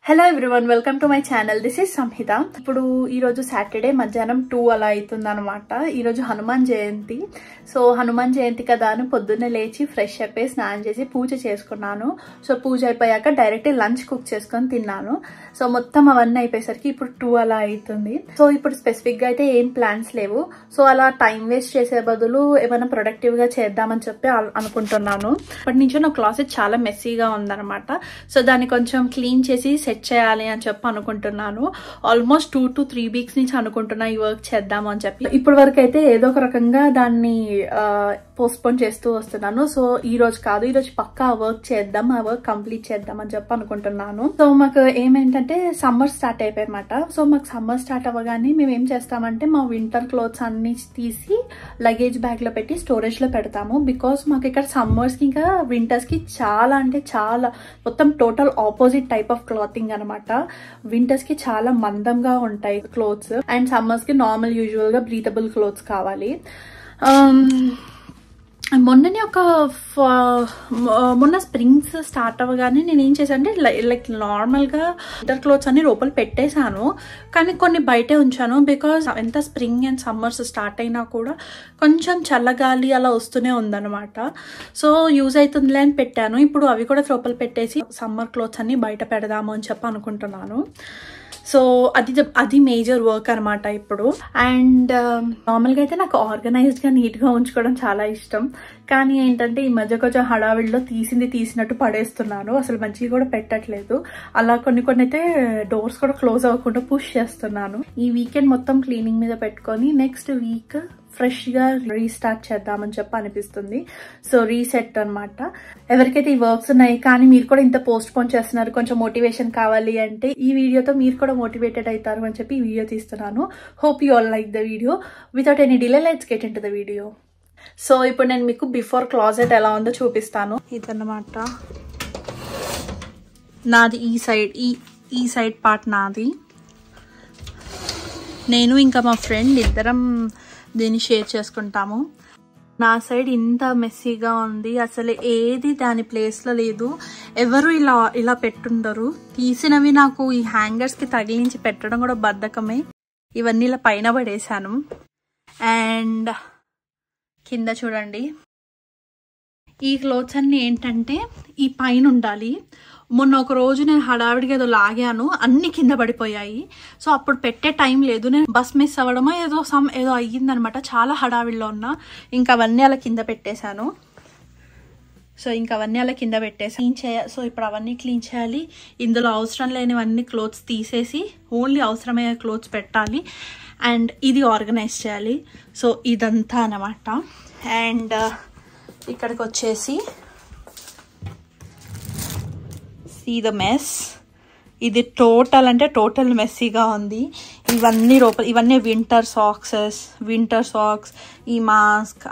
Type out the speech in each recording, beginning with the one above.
Hello everyone, welcome to my channel. This is Samhitha. ఇప్పుడు ఈరోజు Saturday మధ్యాహ్నం 2 అలా అవుతుంది అనమాట. ఈరోజు హనుమాన్ జయంతి. సో హనుమాన్ జయంతి కదా అని పొద్దున్నే లేచి ఫ్రెష్ అయిపోయి స్నానం చేసి పూజ చేసుకున్నాను. సో పూజ అయిపోయాక డైరెక్ట్ లంచ్ కుక్ చేసుకొని తిన్నాను. సో మొత్తం అవన్నీ అయిపోయేసరికి ఇప్పుడు 2 అలా అవుతుంది. సో ఇప్పుడు స్పెసిఫిక్ గా అయితే ఏం ప్లాన్స్ లేవు. సో అలా టైం వేస్ట్ చేసే బదులు ఏమైనా ప్రొడక్టివ్ గా చేద్దామని చెప్పి అనుకుంటున్నాను. అప్పటి నుంచి నా క్లాసెట్ చాలా మెస్సీగా ఉందన్నమాట. సో దాన్ని కొంచెం క్లీన్ చేసి సెట్ చేయాలి అని చెప్పి అనుకుంటున్నాను. ఆల్మోస్ట్ 2 to 3 వీక్స్ నుంచి అనుకుంటున్నా ఈ వర్క్ చేద్దాము అని చెప్పి. ఇప్పటి వరకు అయితే ఏదో ఒక రకంగా దాన్ని పోస్ట్పోన్ చేస్తూ వస్తున్నాను. సో ఈ రోజు కాదు, ఈ రోజు పక్కా వర్క్ చేద్దాం, ఆ వర్క్ కంప్లీట్ చేద్దాం అని చెప్పి అనుకుంటున్నాను. సో మాకు ఏమేంటంటే సమ్మర్ స్టార్ట్ అయిపోయాయన్నమాట. సో మాకు సమ్మర్ స్టార్ట్ అవ్వగానే మేము ఏం చేస్తామంటే మా వింటర్ క్లోత్స్ అన్ని తీసి లగేజ్ బ్యాగ్ లో పెట్టి స్టోరేజ్ లో పెడతాము. బికాస్ మాకు ఇక్కడ సమ్మర్స్ కి ఇంకా వింటర్స్ కి చాలా అంటే చాలా మొత్తం total opposite type of clothing అనమాట. వింటర్స్ కి చాలా మందంగా ఉంటాయి క్లోత్స్ అండ్ సమ్మర్స్ కి నార్మల్ యూజువల్ గా బ్రీతబుల్ క్లోత్స్ కావాలి. మొన్న స్ప్రింగ్స్ స్టార్ట్ అవ్వగానే నేను ఏం చేశాను అంటే లైక్ నార్మల్గా వింటర్ క్లోత్స్ అన్ని లోపల పెట్టేశాను, కానీ కొన్ని బయటే ఉంచాను. బికాజ్ ఎంత స్ప్రింగ్ అండ్ సమ్మర్స్ స్టార్ట్ అయినా కూడా కొంచెం చల్లగాలి అలా వస్తూనే ఉందన్నమాట. సో యూజ్ అవుతుందిలే అని పెట్టాను. ఇప్పుడు అవి కూడా లోపల పెట్టేసి సమ్మర్ క్లోత్స్ అన్ని బయట పెడదాము అని చెప్పి అనుకుంటున్నాను. సో అది మేజర్ వర్క్ అనమాట ఇప్పుడు. అండ్ నార్మల్గా అయితే నాకు ఆర్గనైజ్డ్గా నీట్గా ఉంచుకోవడం చాలా ఇష్టం. కానీ ఏంటంటే ఈ మధ్య కొంచెం హడావిడిలో తీసినట్టు పడేస్తున్నాను, అసలు మంచిగా కూడా పెట్టట్లేదు. అలా కొన్ని అయితే డోర్స్ కూడా క్లోజ్ అవ్వకుండా పుష్ చేస్తున్నాను. ఈ వీకెండ్ మొత్తం క్లీనింగ్ మీద పెట్టుకొని నెక్స్ట్ వీక్ ఫ్రెష్ గా రీస్టార్ట్ చేద్దామని చెప్పి అనిపిస్తుంది. సో రీసెట్ అనమాట. ఎవరికైతే ఈ వర్క్స్ ఉన్నాయి కానీ మీరు కూడా ఇంత పోస్ట్ పోన్ చేస్తున్నారు, కొంచెం మోటివేషన్ కావాలి అంటే ఈ వీడియోతో మీరు కూడా మోటివేటెడ్ అవుతారు అని చెప్పి ఈ వీడియో తీస్తున్నాను. Hope you all like the video. Without any delay let's get into the video. So ఇప్పుడు నేను మీకు బిఫోర్ క్లాజెట్ ఎలా ఉందో చూపిస్తాను. ఇదన్నమాట నాది. ఈ సైడ్ పార్ట్ నాది. నేను ఇంకా మా ఫ్రెండ్ ఇద్దరం దీన్ని షేర్ చేసుకుంటాము. నా సైడ్ ఇంత మెస్సీగా ఉంది, అసలు ఏది దాని ప్లేస్లో లేదు. ఎవరు ఇలా పెట్టుండరు. తీసినవి నాకు ఈ హ్యాంగర్స్కి తగిలించి పెట్టడం కూడా బద్ధకమే. ఇవన్నీ ఇలా పైన పడేశాను. అండ్ కింద చూడండి, ఈ క్లోత్స్ అన్ని ఏంటంటే ఈ పైన ఉండాలి. మొన్న ఒక రోజు నేను హడావిడిగా ఏదో లాగాను, అన్ని కింద పడిపోయాయి. సో అప్పుడు పెట్టే టైం లేదు. నేను బస్ మిస్ అవ్వడమో ఏదో అయ్యిందనమాట. చాలా హడావిడిలో ఉన్నా. ఇంకా అవన్నీ అలా కింద పెట్టేశాను. సో ఇంకా అవన్నీ అలా కింద క్లీన్ చేయాలి. సో ఇప్పుడు అవన్నీ క్లీన్ చేయాలి. ఇందులో అవసరం లేనివన్నీ క్లోత్స్ తీసేసి ఓన్లీ అవసరమయ్యే క్లోత్స్ పెట్టాలి. అండ్ ఇది ఆర్గనైజ్ చేయాలి. సో ఇదంతా అన్నమాట. అండ్ ఇక్కడికి వచ్చేసి సీ ద మెస్. ఇది టోటల్ అంటే టోటల్ మెస్సీగా ఉంది. ఇవన్నీ వింటర్ సాక్స్, ఈ మాస్క్,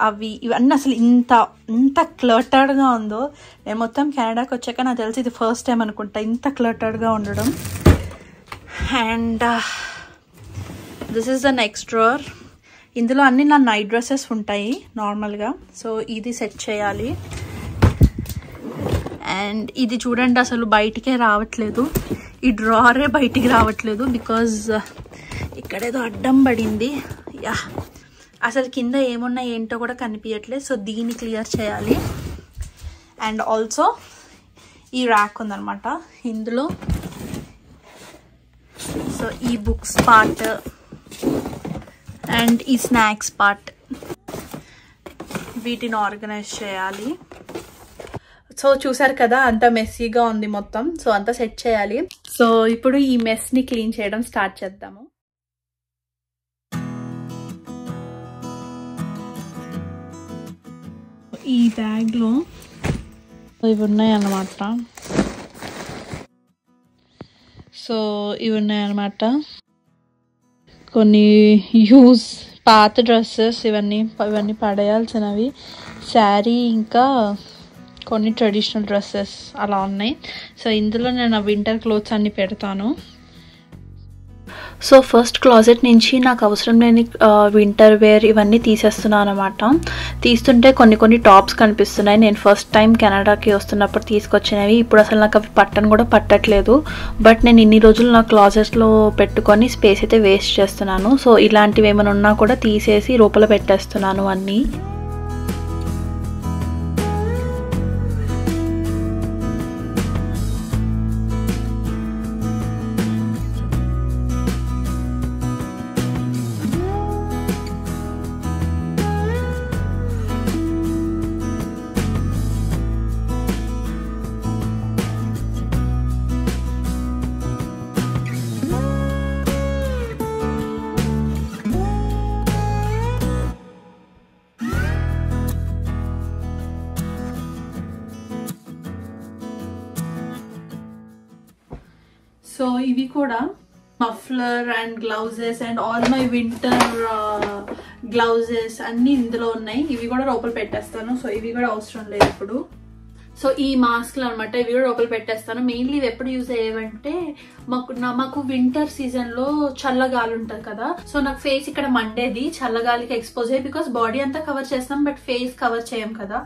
ఇవన్నీ అసలు ఇంత క్లటర్డ్గా ఉందో. నేను మొత్తం కెనడాకి వచ్చాక నాకు తెలిసి ఇది ఫస్ట్ టైం అనుకుంటా ఇంత క్లటర్డ్గా ఉండడం. And this is the next drawer. ఇందులో అన్ని నా నైట్ డ్రెస్సెస్ ఉంటాయి నార్మల్గా. సో ఇది సెట్ చేయాలి. అండ్ ఇది చూడండి, అసలు బయటికే రావట్లేదు. ఈ డ్రావరే బయటికి రావట్లేదు బికాజ్ ఇక్కడేదో అడ్డం పడింది. యా, అసలు కింద ఏమున్నాయి ఏంటో కూడా కనిపించట్లేదు. సో దీన్ని క్లియర్ చేయాలి. అండ్ ఆల్సో ఈ ర్యాక్ ఉందన్నమాట. ఇందులో సో ఈ బుక్స్ పార్ట్ అండ్ ఈ స్నాక్స్ పార్ట్, వీటిని ఆర్గనైజ్ చేయాలి. సో చూసారు కదా, అంత మెస్సీగా ఉంది మొత్తం. సో అంతా సెట్ చేయాలి. సో ఇప్పుడు ఈ మెస్ని క్లీన్ చేయడం స్టార్ట్ చేద్దాము. ఈ బ్యాగ్లో ఇవి ఉన్నాయన్నమాట. కొన్ని పాత డ్రెస్సెస్, ఇవన్నీ పడేయాల్సినవి, శారీ, ఇంకా కొన్ని ట్రెడిషనల్ డ్రెస్సెస్ అలా ఉన్నాయి. సో ఇందులో నేను వింటర్ క్లోత్స్ అన్ని పెడతాను. సో ఫస్ట్ క్లాజెట్ నుంచి నాకు అవసరం లేని వింటర్ వేర్ ఇవన్నీ తీసేస్తున్నాను అనమాట. తీస్తుంటే కొన్ని టాప్స్ కనిపిస్తున్నాయి. నేను ఫస్ట్ టైం కెనడాకి వస్తున్నప్పుడు తీసుకొచ్చినవి. ఇప్పుడు అసలు నాకు అవి పట్టను కూడా పట్టట్లేదు. బట్ నేను ఇన్ని రోజులు నా క్లాజెట్లో పెట్టుకొని స్పేస్ అయితే వేస్ట్ చేస్తున్నాను. సో ఇలాంటివి ఏమైనా ఉన్నా కూడా తీసేసి లోపల పెట్టేస్తున్నాను అన్నీ. సో ఇవి కూడా muffler and gloves and all my winter gloves అన్నీ ఇందులో ఉన్నాయి. ఇవి కూడా లోపల పెట్టేస్తాను. సో ఇవి కూడా అవసరం లేదు ఇప్పుడు. సో ఈ మాస్క్లు అనమాట, ఇవి కూడా లోపల పెట్టేస్తాను. మెయిన్లీ ఇవి ఎప్పుడు యూజ్ అయ్యేవంటే మాకు వింటర్ సీజన్లో చల్లగాలి ఉంటుంది కదా. సో నాకు ఫేస్ ఇక్కడ మండేది, చల్లగాలికి ఎక్స్పోజ్ అయ్యి, బికాస్ బాడీ అంతా కవర్ చేస్తాం బట్ ఫేస్ కవర్ చేయం కదా.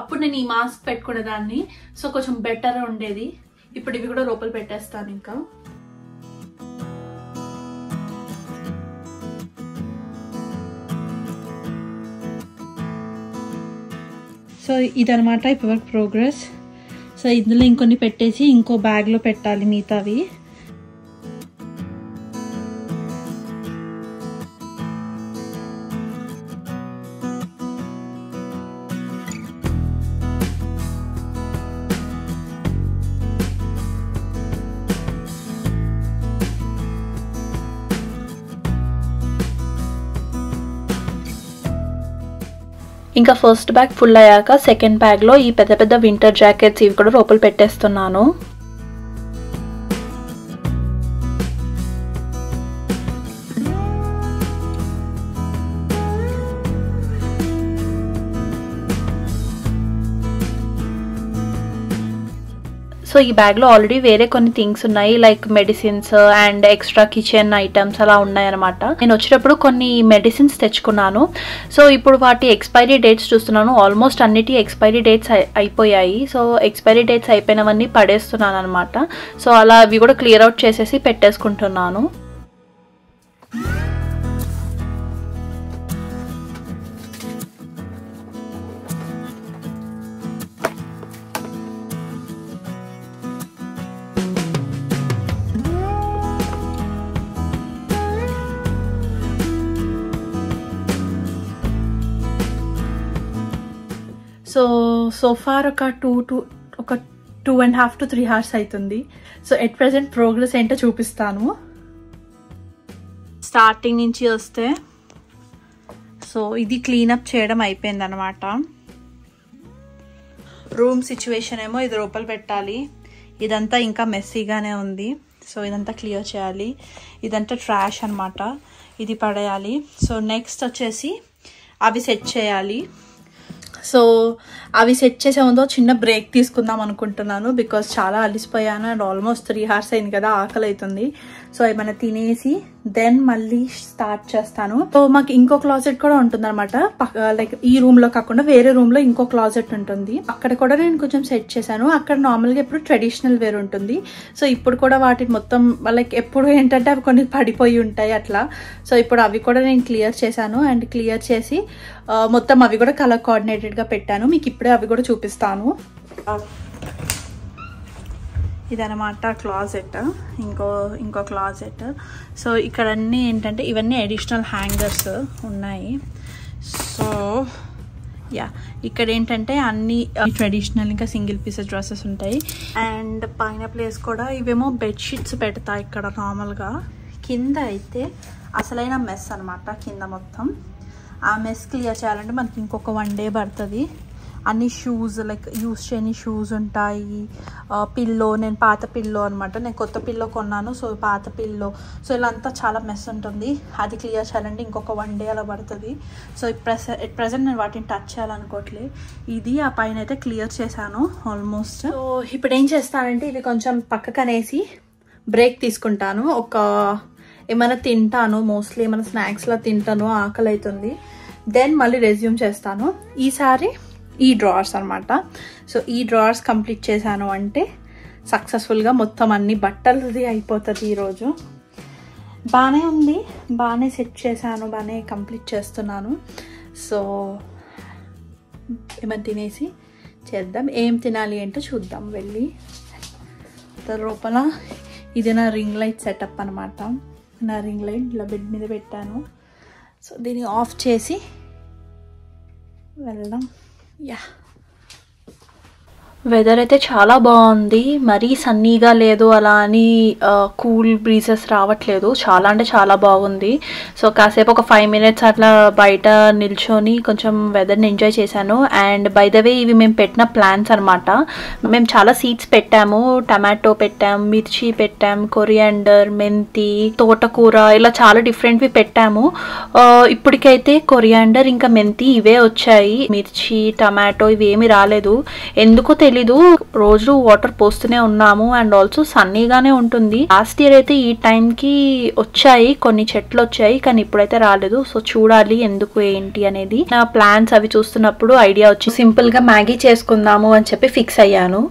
అప్పుడు నేను ఈ మాస్క్ పెట్టుకునేదాన్ని. సో కొంచెం బెటర్ ఉండేది. ఇప్పుడు ఇవి కూడా లోపల పెట్టేస్తాను ఇంకా. సో ఇదనమాట ఇప్పటివరకు ప్రోగ్రెస్. సో ఇందులో ఇంకొన్ని పెట్టేసి ఇంకో బ్యాగ్లో పెట్టాలి మిగతావి. ఇంకా ఫస్ట్ బ్యాగ్ ఫుల్ అయ్యాక సెకండ్ బ్యాగ్లో ఈ పెద్ద వింటర్ జాకెట్స్ ఇవి కూడా లోపల పెట్టేస్తున్నాను. సో ఈ బ్యాగ్లో ఆల్రెడీ వేరే కొన్ని థింగ్స్ ఉన్నాయి, like medicines and extra kitchen items అలా ఉన్నాయన్నమాట. నేను వచ్చేటప్పుడు కొన్ని మెడిసిన్స్ తెచ్చుకున్నాను. సో ఇప్పుడు వాటి ఎక్స్పైరీ డేట్స్ చూస్తున్నాను. ఆల్మోస్ట్ అన్నిటి ఎక్స్పైరీ డేట్స్ అయిపోయాయి. సో ఎక్స్పైరీ డేట్స్ అయిపోయినవన్నీ పడేస్తున్నాను అనమాట. సో అలా అవి కూడా క్లియర్ అవుట్ చేసేసి పెట్టేసుకుంటున్నాను. సో ఫార్ ఒక 2.5 to 3 hours అవుతుంది. సో ఎట్ ప్రెసెంట్ ప్రోగ్రెస్ ఏంటో చూపిస్తాను. స్టార్టింగ్ నుంచి వస్తే సో ఇది క్లీనప్ చేయడం అయిపోయింది అనమాట. రూమ్ సిచ్యువేషన్ ఏమో ఇది లోపల పెట్టాలి. ఇదంతా ఇంకా మెస్సీగానే ఉంది. సో ఇదంతా క్లియర్ చేయాలి. ఇదంతా ట్రాష్ అనమాట, ఇది పడేయాలి. సో నెక్స్ట్ వచ్చేసి అవి సెట్ చేయాలి. సో అవి సెట్ చేసే ముందు చిన్న బ్రేక్ తీసుకుందాం అనుకుంటున్నాను. బికాస్ చాలా అలిసిపోయాను అండ్ ఆల్మోస్ట్ 3 hours అయింది కదా, ఆకలి అవుతుంది. సో ఏమైనా తినేసి దెన్ మళ్ళీ స్టార్ట్ చేస్తాను. సో మాకు ఇంకో క్లాజెట్ కూడా ఉంటుంది అనమాట. లైక్ ఈ రూమ్ లో కాకుండా వేరే రూమ్ లో ఇంకో క్లాజెట్ ఉంటుంది. అక్కడ కూడా నేను కొంచెం సెట్ చేశాను. అక్కడ నార్మల్గా ఎప్పుడు ట్రెడిషనల్ వేర్ ఉంటుంది. సో ఇప్పుడు కూడా వాటిని మొత్తం లైక్ ఎప్పుడు ఏంటంటే అవి కొన్ని పడిపోయి ఉంటాయి అట్లా. సో ఇప్పుడు అవి కూడా నేను క్లియర్ చేశాను అండ్ క్లియర్ చేసి మొత్తం అవి కూడా కలర్ కోఆర్డినేటెడ్గా పెట్టాను. మీకు ఇప్పుడే అవి కూడా చూపిస్తాను. ఇదనమాట క్లాజెట్, ఇంకో క్లాజెట్. సో ఇక్కడ అన్నీ ఏంటంటే ఇవన్నీ అడిషనల్ హ్యాంగర్స్ ఉన్నాయి. సో యా ఇక్కడ ఏంటంటే అన్ని ట్రెడిషనల్ ఇంకా సింగిల్ పీసెస్ డ్రెస్సెస్ ఉంటాయి. అండ్ పైన ప్లేస్ కూడా ఇవేమో బెడ్షీట్స్ పెడతా ఇక్కడ నార్మల్గా. కింద అయితే అసలైన మెస్ అనమాట. కింద మొత్తం ఆ మెస్ క్లియర్ చేయాలంటే మనకి ఇంకొక 1 day పడుతుంది. అన్ని షూస్ లైక్ యూస్ చేయని షూస్ ఉంటాయి. పిల్లో, నేను పాత పిల్లో అనమాట, నేను కొత్త పిల్లో కొన్నాను. సో పాత పిల్లో, సో ఇలా అంతా చాలా మెస్ ఉంటుంది. అది క్లియర్ చేయాలంటే ఇంకొక 1 day అలా పడుతుంది. సో ప్రెసెంట్ నేను వాటిని టచ్ చేయాలనుకోవట్లేదు. ఇది ఆ పైన అయితే క్లియర్ చేశాను ఆల్మోస్ట్. సో ఇప్పుడు ఏం చేస్తానంటే ఇవి కొంచెం పక్కకనేసి బ్రేక్ తీసుకుంటాను. ఒక ఏమైనా తింటాను, మోస్ట్లీ ఏమైనా స్నాక్స్లా తింటాను, ఆకలి అవుతుంది, దెన్ మళ్ళీ రెజ్యూమ్ చేస్తాను. ఈసారి ఈ డ్రావర్స్ అనమాట. సో ఈ డ్రావర్స్ కంప్లీట్ చేశాను అంటే సక్సెస్ఫుల్గా మొత్తం అన్ని బట్టలది అయిపోతుంది ఈరోజు. బాగానే ఉంది, బాగానే సెట్ చేశాను, బాగానే కంప్లీట్ చేస్తున్నాను. సో ఏమైనా తినేసి చేద్దాం. ఏం తినాలి అంటే చూద్దాం వెళ్ళి. లోపల ఇది నా రింగ్ లైట్ సెటప్ అనమాట. నా రింగ్ లైట్ ఇలా బెడ్ మీద పెట్టాను. సో దీన్ని ఆఫ్ చేసి వెళ్దాం. యా, వెదర్ అయితే చాలా బాగుంది, మరీ సన్నీగా లేదు, అలా అని కూల్ బ్రీజెస్ రావట్లేదు, చాలా అంటే చాలా బాగుంది. సో కాసేపు ఒక 5 minutes అట్లా బయట నిల్చొని కొంచెం వెదర్ని ఎంజాయ్ చేశాను. అండ్ బై ద వే ఇవి మేము పెట్టిన ప్లాంట్స్ అనమాట. మేము చాలా సీడ్స్ పెట్టాము, టమాటో పెట్టాము, మిర్చి పెట్టాము, కొరియాండర్, మెంతి, తోటకూర, ఇలా చాలా డిఫరెంట్వి పెట్టాము. ఇప్పటికైతే కొరియాండర్ ఇంకా మెంతి ఇవే వచ్చాయి, మిర్చి టమాటో ఇవేమి రాలేదు. ఎందుకో తెలీదు, రోజు వాటర్ పోస్తూనే ఉన్నాము అండ్ ఆల్సో సన్నీగానే ఉంటుంది. లాస్ట్ ఇయర్ అయితే ఈ టైంకి వచ్చాయి, కొన్ని చెట్లు వచ్చాయి, కానీ ఇప్పుడైతే రాలేదు. సో చూడాలి ఎందుకు ఏంటి అనేది. నా ప్లాన్స్ అవి చూస్తున్నప్పుడు ఐడియా వచ్చి సింపుల్ గా మ్యాగీ చేసుకుందాము అని చెప్పి ఫిక్స్ అయ్యాను.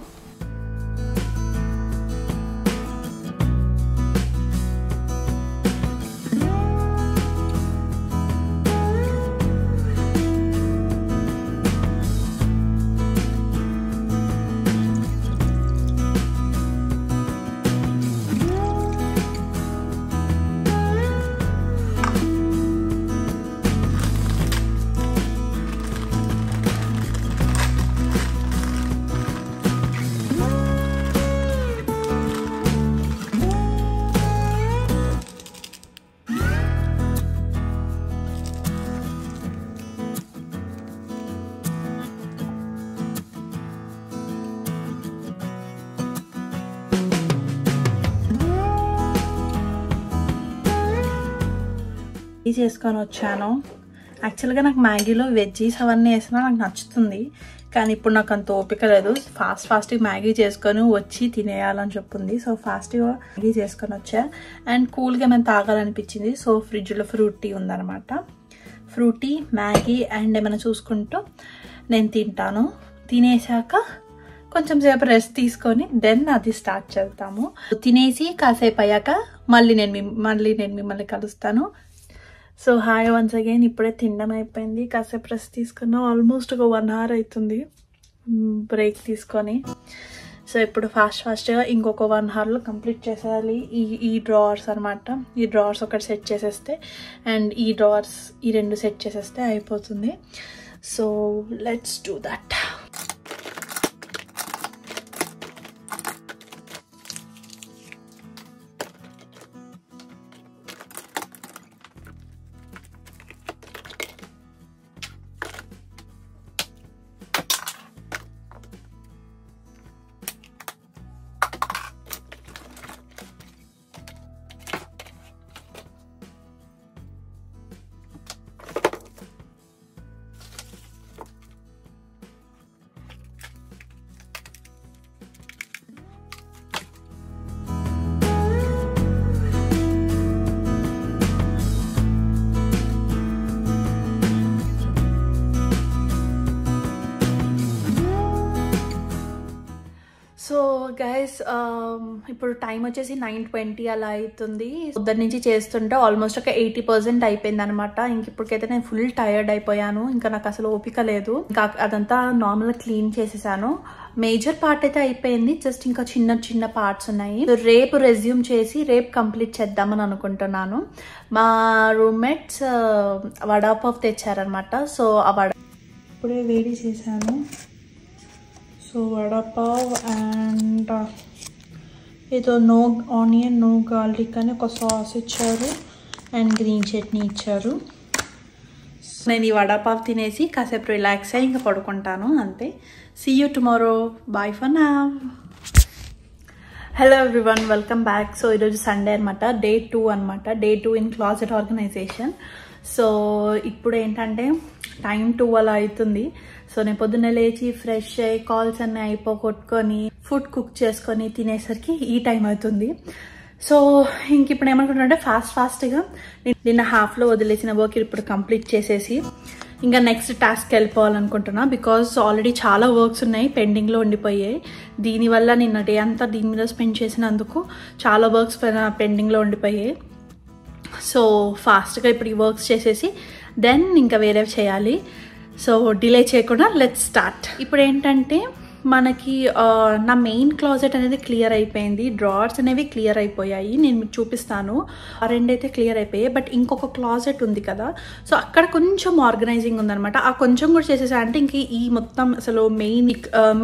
చేసుకొని వచ్చాను. యాక్చువల్గా నాకు మ్యాగీలో వెజ్జీస్ అవన్నీ వేసినా నాకు నచ్చుతుంది, కానీ ఇప్పుడు నాకు అంత ఓపిక లేదు. ఫాస్ట్గా మ్యాగీ చేసుకొని వచ్చి తినేయాలని చెప్పింది. సో ఫాస్ట్గా మ్యాగీ చేసుకొని వచ్చా. అండ్ కూల్గా ఏమైనా తాగాలనిపించింది. సో ఫ్రిడ్జ్లో ఫ్రూటీ ఉందన్నమాట. ఫ్రూటీ, మ్యాగీ అండ్ ఏమైనా చూసుకుంటూ నేను తింటాను. తినేసాక కొంచెం సేపు రెస్ట్ తీసుకొని దెన్ అది స్టార్ట్ చేద్దాము. తినేసి కాసేపు అయ్యాక మళ్ళీ నేను మిమ్మల్ని కలుస్తాను. So hi once again. ఇప్పుడే తినడం అయిపోయింది, కాసేపు రెస్ట్ తీసుకున్నాం. ఆల్మోస్ట్ ఒక 1 hour అవుతుంది బ్రేక్ తీసుకొని. సో ఇప్పుడు ఫాస్ట్గా ఇంకొక 1 hourలో కంప్లీట్ చేసేయాలి ఈ డ్రావర్స్ అనమాట. ఈ డ్రావర్స్ ఒకటి సెట్ చేసేస్తే అండ్ ఈ డ్రావర్స్ ఈ 2 సెట్ చేసేస్తే అయిపోతుంది. So let's do that. So guys ఇప్పుడు టైం వచ్చేసి 9:20 అలా అవుతుంది. పొద్దున్న నుంచి చేస్తుంటే ఆల్మోస్ట్ ఒక 80% అయిపోయింది అనమాట. ఇంక ఇప్పటికైతే నేను ఫుల్ టైర్డ్ అయిపోయాను, ఇంకా నాకు అసలు ఓపిక లేదు. ఇంకా అదంతా నార్మల్గా క్లీన్ చేసేసాను. మేజర్ పార్ట్ అయితే అయిపోయింది, జస్ట్ ఇంకా చిన్న పార్ట్స్ ఉన్నాయి. సో రేపు రెజ్యూమ్ చేసి రేపు కంప్లీట్ చేద్దామని అనుకుంటున్నాను. మా రూమ్మేట్స్ వడాపావ్ తెచ్చారనమాట. సో ఆ ఇప్పుడే వేడి చేశాను. సో వడాపావ్ అండ్ ఏదో నో ఆనియన్ నో గార్లిక్ అని ఒక సాస్ ఇచ్చారు అండ్ గ్రీన్ చట్నీ ఇచ్చారు. నేను ఈ వడాపావ్ తినేసి కాసేపు రిలాక్స్ అయ్యి ఇంకా పడుకుంటాను అంతే. See you tomorrow, bye for now. Hello everyone, welcome back. So ఈరోజు సండే అనమాట, డే 2 అనమాట. Day 2 in closet organization. So ఇప్పుడు ఏంటంటే టైం 2 అలా అవుతుంది. సో నేను పొద్దున్నే లేచి ఫ్రెష్ అయ్యి కాల్స్ అన్నీ అయిపోగొట్టుకొని ఫుడ్ కుక్ చేసుకొని తినేసరికి ఈ టైం అవుతుంది. సో ఇంక ఇప్పుడు ఏమనుకుంటున్నా అంటే ఫాస్ట్గా నిన్న హాఫ్లో వదిలేసిన వర్క్ ఇప్పుడు కంప్లీట్ చేసేసి ఇంకా నెక్స్ట్ టాస్క్ వెళ్ళిపోవాలనుకుంటున్నా. బికాజ్ ఆల్రెడీ చాలా వర్క్స్ ఉన్నాయి పెండింగ్లో ఉండిపోయాయి. దీనివల్ల నిన్న డే అంతా దీని మీద స్పెండ్ చేసినందుకు చాలా వర్క్స్ పెండింగ్లో ఉండిపోయాయి. సో ఫాస్ట్గా ఇప్పుడు ఈ వర్క్స్ చేసేసి దెన్ ఇంకా వేరే చేయాలి. సో డిలే చేయకుండా లెట్స్ స్టార్ట్. ఇప్పుడు ఏంటంటే మనకి నా మెయిన్ క్లాజెట్ అనేది క్లియర్ అయిపోయింది. డ్రావర్స్ అనేవి క్లియర్ అయిపోయాయి. నేను మీకు చూపిస్తాను. ఆ రెండైతే క్లియర్ అయిపోయాయి. బట్ ఇంకొక క్లాజెట్ ఉంది కదా, సో అక్కడ కొంచెం ఆర్గనైజింగ్ ఉందనమాట. ఆ కొంచెం కూడా చేసేసా అంటే ఇంక ఈ మొత్తం అసలు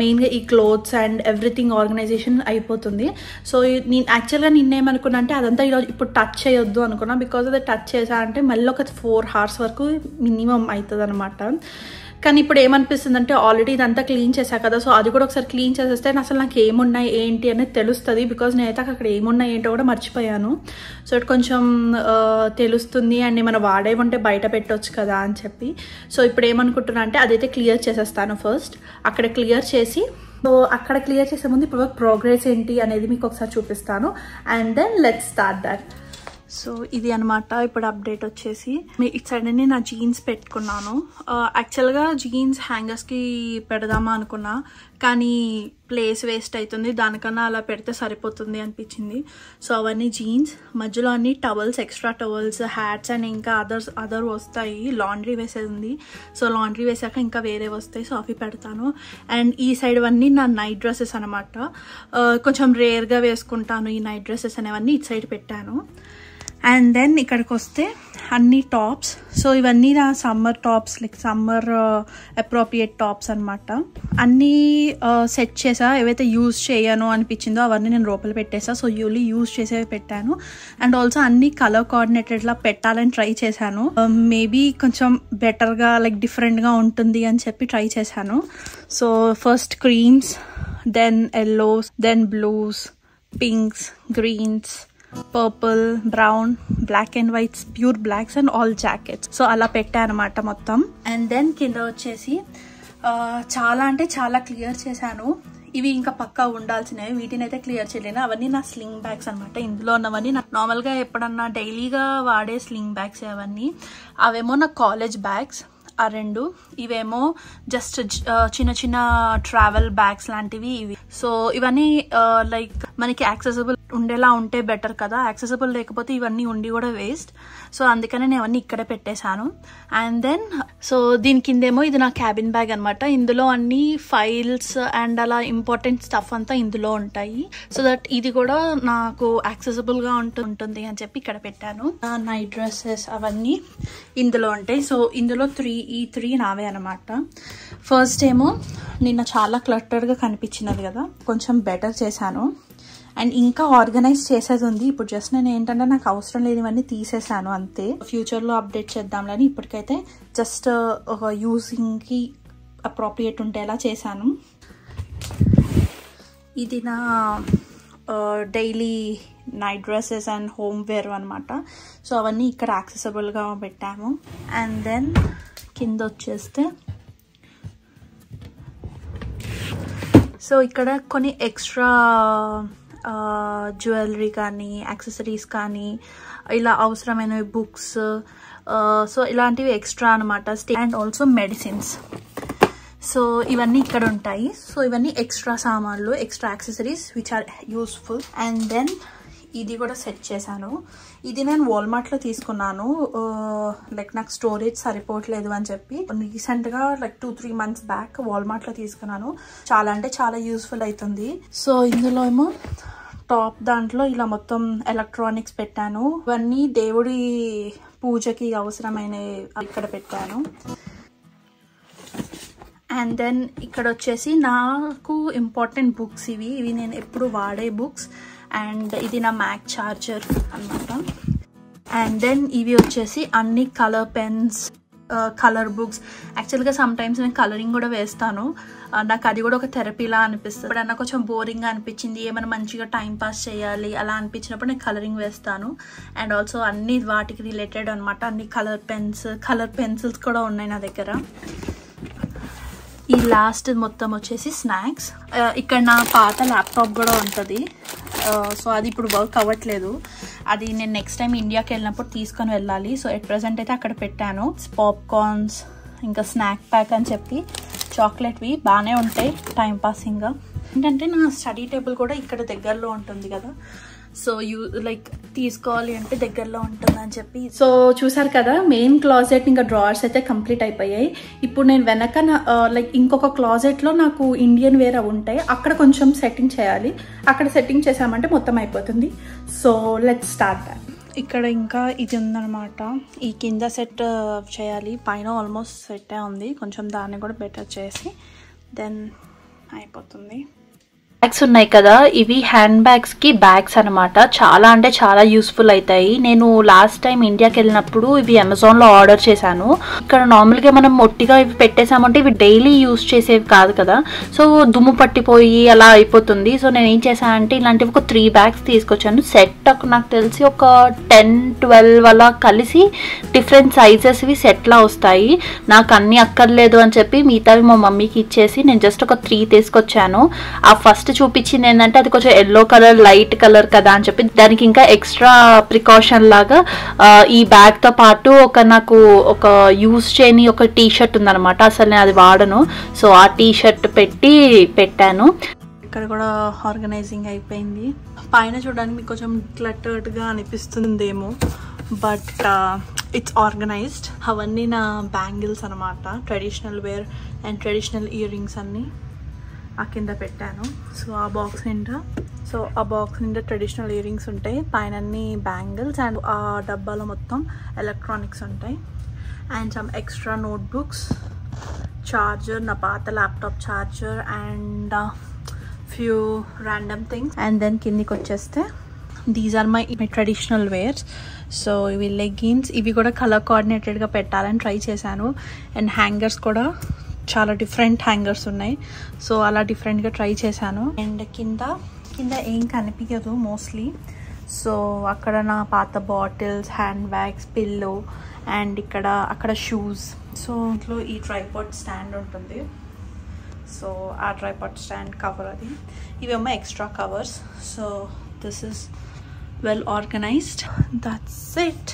మెయిన్గా ఈ క్లోత్స్ అండ్ ఎవ్రీథింగ్ ఆర్గనైజేషన్ అయిపోతుంది. సో నేను యాక్చువల్గా నిన్నేమనుకున్నా అంటే అదంతా ఈరోజు ఇప్పుడు టచ్ చేయొద్దు అనుకున్నా. బికాజ్ అది టచ్ చేసా అంటే మళ్ళీ ఒక 4 hours వరకు మినిమం అవుతుంది అనమాట. కానీ ఇప్పుడు ఏమనిపిస్తుంది అంటే ఆల్రెడీ ఇదంతా క్లీన్ చేశా కదా, సో అది కూడా ఒకసారి క్లీన్ చేసేస్తే అసలు నాకు ఏమున్నాయి ఏంటి అనేది తెలుస్తుంది. బికాజ్ నేనైతే అక్కడ ఏమున్నాయి ఏంటో కూడా మర్చిపోయాను. సో ఇటు కొంచెం తెలుస్తుంది అండ్ ఏమైనా వాడే ఉంటే బయట పెట్టవచ్చు కదా అని చెప్పి. సో ఇప్పుడు ఏమనుకుంటున్నా అంటే అదైతే క్లియర్ చేసేస్తాను ఫస్ట్. అక్కడ క్లియర్ చేసి అక్కడ క్లియర్ చేసే ముందు ఇప్పుడు ప్రోగ్రెస్ ఏంటి అనేది మీకు ఒకసారి చూపిస్తాను. And then let's start that. So ఇది అనమాట ఇప్పుడు అప్డేట్ వచ్చేసి. ఇటు సైడ్ అని నా జీన్స్ పెట్టుకున్నాను. యాక్చువల్గా జీన్స్ హ్యాంగర్స్కి పెడదామా అనుకున్నా, కానీ ప్లేస్ వేస్ట్ అవుతుంది. దానికన్నా అలా పెడితే సరిపోతుంది అనిపించింది. సో అవన్నీ జీన్స్, మధ్యలో అన్ని towels, extra towels, hats and ఇంకా అదర్ వస్తాయి. లాండ్రీ వేసేది ఉంది. సో లాండ్రీ వేసాక ఇంకా వేరే వస్తాయి. సో అవి పెడతాను. అండ్ ఈ సైడ్ అన్నీ నా నైట్ డ్రెస్సెస్ అనమాట. కొంచెం రేర్గా వేసుకుంటాను ఈ నైట్ డ్రెస్సెస్ అనేవన్నీ ఇటు సైడ్ పెట్టాను. అండ్ దెన్ ఇక్కడికి వస్తే అన్ని టాప్స్. సో ఇవన్నీ నా summer tops, like summer appropriate tops అనమాట. అన్నీ సెట్ చేసా. ఏవైతే యూజ్ చేయను అనిపించిందో అవన్నీ నేను లోపల పెట్టేసా. సో యూజ్ చేసేవి పెట్టాను. అండ్ ఆల్సో అన్ని కలర్ కోఆర్డినేటెడ్లా పెట్టాలని ట్రై చేశాను. మేబీ కొంచెం బెటర్గా లైక్ డిఫరెంట్గా ఉంటుంది అని చెప్పి ట్రై చేశాను. So first creams, then yellows, then blues, pinks, greens, purple, brown, black and whites, pure blacks and all jackets. So అలా పెట్టా అనమాట మొత్తం. అండ్ దెన్ కింద వచ్చేసి చాలా అంటే చాలా క్లియర్ చేశాను. ఇవి ఇంకా పక్కా ఉండాల్సినవి, వీటిని అయితే క్లియర్ చేయలేను. అవన్నీ నా స్లింగ్ బ్యాగ్స్ అనమాట. ఇందులో ఉన్నవన్నీ నాకు నార్మల్గా ఎప్పుడన్నా డైలీగా వాడే స్లింగ్ బ్యాగ్స్. అవన్నీ అవేమో నా కాలేజ్ బ్యాగ్స్ ఆ రెండు. ఇవేమో జస్ట్ చిన్న చిన్న ట్రావెల్ బ్యాగ్స్ లాంటివి ఇవి. సో ఇవన్నీ లైక్ మనకి యాక్సెసిబుల్ ఉండేలా ఉంటే బెటర్ కదా. యాక్సెసిబుల్ లేకపోతే ఇవన్నీ ఉండి కూడా వేస్ట్. సో అందుకనే నేను అవన్నీ ఇక్కడే పెట్టేశాను. అండ్ దెన్ సో దీని కిందేమో ఇది నా క్యాబిన్ బ్యాగ్ అనమాట. ఇందులో అన్ని ఫైల్స్ అండ్ అలా ఇంపార్టెంట్ స్టఫ్ అంతా ఇందులో ఉంటాయి. సో దట్ ఇది కూడా నాకు యాక్సెసిబుల్గా ఉంటుంది అని చెప్పి ఇక్కడ పెట్టాను. నైట్ డ్రెస్సెస్ అవన్నీ ఇందులో ఉంటాయి. సో ఇందులో ఈ త్రీ నావే అనమాట. ఫస్ట్ ఏమో నిన్న చాలా క్లట్టర్గా కనిపించినది కదా, కొంచెం బెటర్ చేశాను. అండ్ ఇంకా ఆర్గనైజ్ చేసేది ఉంది. ఇప్పుడు జస్ట్ నేను ఏంటంటే నాకు అవసరం లేనివన్నీ తీసేసాను అంతే. ఫ్యూచర్లో అప్డేట్ చేద్దాంలని ఇప్పటికైతే జస్ట్ ఒక యూజింగ్కి అప్రోప్రియేట్ ఉండేలా చేశాను. ఇది నా daily night dresses and home wear అనమాట. సో అవన్నీ ఇక్కడ యాక్సెసిబుల్గా పెట్టాము. అండ్ దెన్ కింద వచ్చేస్తే సో ఇక్కడ కొన్ని ఎక్స్ట్రా జ్యువెలరీ కానీ యాక్సెసరీస్ కానీ ఇలా అవసరమైనవి, బుక్స్, సో ఇలాంటివి ఎక్స్ట్రా అనమాట. And also medicines. సో ఇవన్నీ ఇక్కడ ఉంటాయి. సో ఇవన్నీ ఎక్స్ట్రా సామాన్లు, extra accessories which are useful. And then ఇది కూడా సెట్ చేశాను. ఇది నేను వాల్మార్ట్లో తీసుకున్నాను. లైక్ నాకు స్టోరేజ్ సరిపోవట్లేదు అని చెప్పి రీసెంట్గా లైక్ 2-3 months బ్యాక్ వాల్మార్ట్లో తీసుకున్నాను. చాలా అంటే చాలా యూస్ఫుల్ అవుతుంది. సో ఇందులో ఏమో టాప్ దాంట్లో ఇలా మొత్తం ఎలక్ట్రానిక్స్ పెట్టాను. ఇవన్నీ దేవుడి పూజకి అవసరమైనవి ఇక్కడ పెట్టాను. అండ్ దెన్ ఇక్కడ వచ్చేసి నాకు ఇంపార్టెంట్ బుక్స్. ఇవి నేను ఎప్పుడు వాడే బుక్స్. అండ్ ఇది నా మ్యాక్ చార్జర్ అనమాట. అండ్ దెన్ ఇవి వచ్చేసి అన్ని కలర్ పెన్స్, కలర్ బుక్స్. యాక్చువల్గా సమ్టైమ్స్ నేను కలరింగ్ కూడా వేస్తాను. నాకు అది కూడా ఒక థెరపీలా అనిపిస్తుంది. ఎప్పుడన్నా కొంచెం బోరింగ్గా అనిపించింది, ఏమైనా మంచిగా టైం పాస్ చేయాలి అలా అనిపించినప్పుడు నేను కలరింగ్ వేస్తాను. అండ్ ఆల్సో అన్ని వాటికి రిలేటెడ్ అనమాట. అన్ని కలర్ పెన్స్, కలర్ పెన్సిల్స్ కూడా ఉన్నాయి నా దగ్గర. ఈ లాస్ట్ మొత్తం వచ్చేసి స్నాక్స్. ఇక్కడ నా పాత ల్యాప్టాప్ కూడా ఉంటుంది. సో అది ఇప్పుడు వర్క్ అవ్వట్లేదు. అది నేను నెక్స్ట్ టైం ఇండియాకి వెళ్ళినప్పుడు తీసుకొని వెళ్ళాలి. సో ఎట్ ప్రెజెంట్ అయితే అక్కడ పెట్టాను. పాప్కార్న్స్, ఇంకా స్నాక్ ప్యాక్ అని చెప్పి చాక్లెట్వి బాగానే ఉంటాయి టైం పాసింగ్గా. ఏంటంటే నా స్టడీ టేబుల్ కూడా ఇక్కడ దగ్గరలో ఉంటుంది కదా, సో లైక్ తీసుకోవాలి అంటే దగ్గరలో ఉంటుంది అని చెప్పి. సో చూసారు కదా, మెయిన్ క్లాజెట్ ఇంకా డ్రావర్స్ అయితే కంప్లీట్ అయిపోయాయి. ఇప్పుడు నేను వెనక లైక్ ఇంకొక క్లాజెట్లో నాకు ఇండియన్ వేర్ అవి ఉంటాయి, అక్కడ కొంచెం సెట్టింగ్ చేయాలి. అక్కడ సెట్టింగ్ చేసామంటే మొత్తం అయిపోతుంది. So let's start that. ఇక్కడ ఇంకా ఇది ఉందన్నమాట, ఈ కింద సెట్ చేయాలి. పైన ఆల్మోస్ట్ సెట్టే ఉంది, కొంచెం దాన్ని కూడా బెటర్ చేసి దెన్ అయిపోతుంది. బ్యాగ్స్ ఉన్నాయి కదా, ఇవి హ్యాండ్ బ్యాగ్స్కి బ్యాగ్స్ అనమాట. చాలా అంటే చాలా యూస్ఫుల్ అవుతాయి. నేను లాస్ట్ టైం ఇండియాకి వెళ్ళినప్పుడు ఇవి అమెజాన్లో ఆర్డర్ చేశాను. ఇక్కడ నార్మల్గా మనం ఒట్టిగా ఇవి పెట్టేసామంటే ఇవి డైలీ యూస్ చేసేవి కాదు కదా, సో దుమ్ము పట్టిపోయి అలా అయిపోతుంది. సో నేను ఏం చేశానంటే ఇలాంటివి ఒక 3 బ్యాగ్స్ తీసుకొచ్చాను. సెట్ నాకు తెలిసి ఒక 10-12 అలా కలిసి డిఫరెంట్ సైజెస్వి సెట్లా వస్తాయి. నాకు అన్నీ అక్కర్లేదు అని చెప్పి మిగతావి మా మమ్మీకి ఇచ్చేసి నేను జస్ట్ ఒక 3 తీసుకొచ్చాను. ఆ ఫస్ట్ చూపించింది ఏంటంటే అది కొంచెం ఎల్లో కలర్, లైట్ కలర్ కదా అని చెప్పి దానికి ఇంకా ఎక్స్ట్రా ప్రికాషన్ లాగా ఈ బ్యాగ్ తో పాటు నాకు ఒక యూజ్ చేయని ఒక టీ షర్ట్ ఉందన్నమాట. అసలు నేను అది వాడను, సో ఆ టీ షర్ట్ పెట్టాను. ఇక్కడ కూడా ఆర్గనైజింగ్ అయిపోయింది. పైన చూడడానికి మీకు కొంచెం క్లటర్డ్గా అనిపిస్తుందేమో, బట్ ఇట్స్ ఆర్గనైజ్డ్. అవన్నీ నా బ్యాంగిల్స్ అనమాట, traditional wear and traditional earrings అన్నీ ఆ కింద పెట్టాను. సో ఆ బాక్స్ నిండా ట్రెడిషనల్ ఇయర్ రింగ్స్ ఉంటాయి, పైన అన్ని బ్యాంగిల్స్, అండ్ ఆ డబ్బాలో మొత్తం ఎలక్ట్రానిక్స్ ఉంటాయి. And some extra notebooks, charger, నా పాత laptop charger, and few random things. And then కిందికి వచ్చేస్తే these are my traditional wears. So ఇవి లెగ్గిన్స్, ఇవి కూడా కలర్ కోఆర్డినేటెడ్గా పెట్టాలని ట్రై చేశాను. అండ్ హ్యాంగర్స్ కూడా చాలా డిఫరెంట్ హ్యాంగర్స్ ఉన్నాయి, సో అలా డిఫరెంట్గా ట్రై చేశాను. అండ్ కింద ఏం కనిపించదు మోస్ట్లీ. సో అక్కడ నా పాత bottles, hand bags, pillow, and అక్కడ షూస్. సో ఇంట్లో ఈ ట్రైపాడ్ స్టాండ్ ఉంటుంది, సో ఆ ట్రైపాడ్ స్టాండ్ కవర్ అది. ఇవేమో extra covers. So this is well organised. That's it.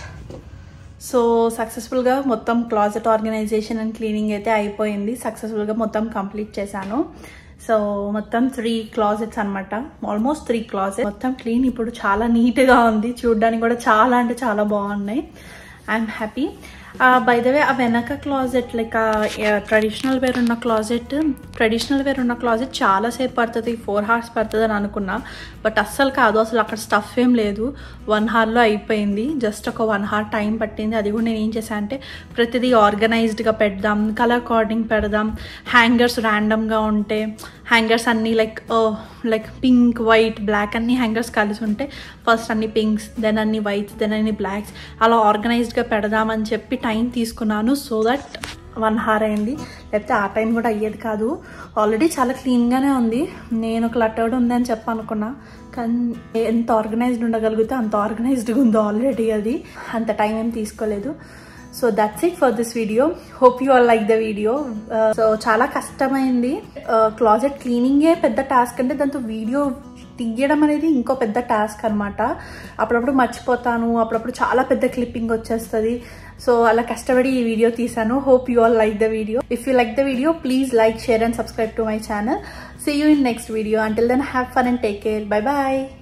So సక్సెస్ఫుల్గా మొత్తం క్లాజెట్ ఆర్గనైజేషన్ అండ్ క్లీనింగ్ అయితే అయిపోయింది. సక్సెస్ఫుల్గా మొత్తం కంప్లీట్ చేశాను. సో మొత్తం 3 క్లాజెట్స్ అనమాట, ఆల్మోస్ట్ 3 క్లాజెట్ మొత్తం క్లీన్. ఇప్పుడు చాలా నీట్గా ఉంది, చూడడానికి కూడా చాలా అంటే చాలా బాగున్నాయి. I'm happy. By the way, ఆ వెనక క్లాజెట్ లైక్ ట్రెడిషనల్ వేర్ ఉన్న క్లాజెట్ చాలాసేపు పడుతుంది, 4 hours పడుతుంది అని అనుకున్నా, బట్ అస్సలు కాదు. అసలు అక్కడ స్టఫ్ ఏం లేదు, 1 hourలో అయిపోయింది. జస్ట్ ఒక 1 hour టైం పట్టింది. అది కూడా నేను ఏం చేశాను అంటే ప్రతిదీ ఆర్గనైజ్డ్గా పెడదాం, కలర్ కోడింగ్ పెడదాం, హ్యాంగర్స్ ర్యాండమ్గా ఉంటే హ్యాంగర్స్ అన్నీ లైక్ పింక్, వైట్, బ్లాక్ అన్ని హ్యాంగర్స్ కలిసి ఉంటే ఫస్ట్ అన్ని పింక్స్, దెన్ అన్ని వైట్స్, దెన్ అన్ని బ్లాక్స్, అలా ఆర్గనైజ్డ్గా పెడదామని చెప్పి టైం తీసుకున్నాను. సో దట్ 1 hour అయింది, లేకపోతే ఆ టైం కూడా అయ్యేది కాదు. ఆల్రెడీ చాలా క్లీన్గానే ఉంది. నేను క్లటర్డ్ ఉంది అని చెప్పనుకున్నా, కానీ ఎంత ఆర్గనైజ్డ్ ఉండగలిగితే అంత ఆర్గనైజ్డ్గా ఉందో ఆల్రెడీ. అది అంత టైం ఏం తీసుకోలేదు. So that's it for this video. Hope you all like the video. So చాలా కష్టమైంది. క్లాజెట్ క్లీనింగే పెద్ద టాస్క్ అంటే దాంతో వీడియో తీయడం అనేది ఇంకో పెద్ద టాస్క్ అనమాట. అప్పుడప్పుడు మర్చిపోతాను, అప్పుడప్పుడు చాలా పెద్ద క్లిప్పింగ్ వచ్చేస్తుంది. సో అలా కష్టపడి ఈ వీడియో తీసాను. Hope you all like the video. If you like the video, please like, share and subscribe to my channel. See you in next video. Until then, have fun and take care. Bye bye.